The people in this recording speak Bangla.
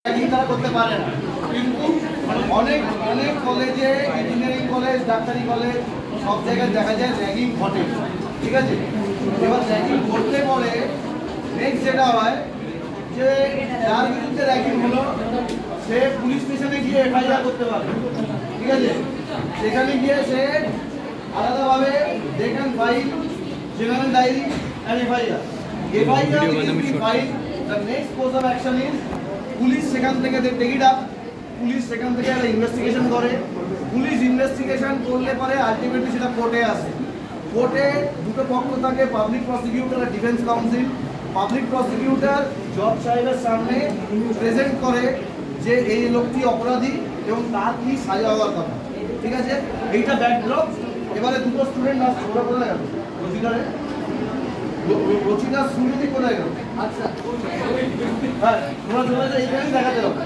তারা করতে পারে না, কিন্তু অনেক অনেক কলেজে, ইঞ্জিনিয়ারিং কলেজ, ডাক্তারি কলেজ, সব জায়গায় দেখা যায় র্যাগিং ঘটে। ঠিক আছে, এবার র্যাগিং করতে পরে নেক্সট যেটা হয় যে যার বিরুদ্ধে র্যাগিং হলো সে পুলিশ স্টেশনে গিয়ে এফআইআর করতে পারবে। ঠিক আছে, সেখানে গিয়ে সে আলাদাভাবে they can file general diary and FIR. File the next course of action is police সেখান থেকে টেক ইট আপ, পুলিশ সেখান থেকে একটা ইনভেস্টিগেশন করে, পুলিশ ইনভেস্টিগেশন করলে পরে আলটিমেটলি সেটা কোর্টে আসে। কোর্টে দুটো পক্ষ থাকে, পাবলিক প্রসিকিউটর আর ডিফেন্স কাউন্সিল। পাবলিক প্রসিকিউটর জজ সাহেবের সামনে প্রেজেন্ট করে যে এই লোকটি অপরাধী এবং তার কি সাজা হওয়ার কথা। ঠিক আছে, এইটা ব্যাকড্রপ। এবারে দুটো স্টুডেন্ট আসছে, ওরা কোথায় গেল? রচিতারে রচিতার সুনীতি কোথায় গেল? আচ্ছা হ্যাঁ, তোমরা চলে যাও, এইখানেই দেখাতে হবে।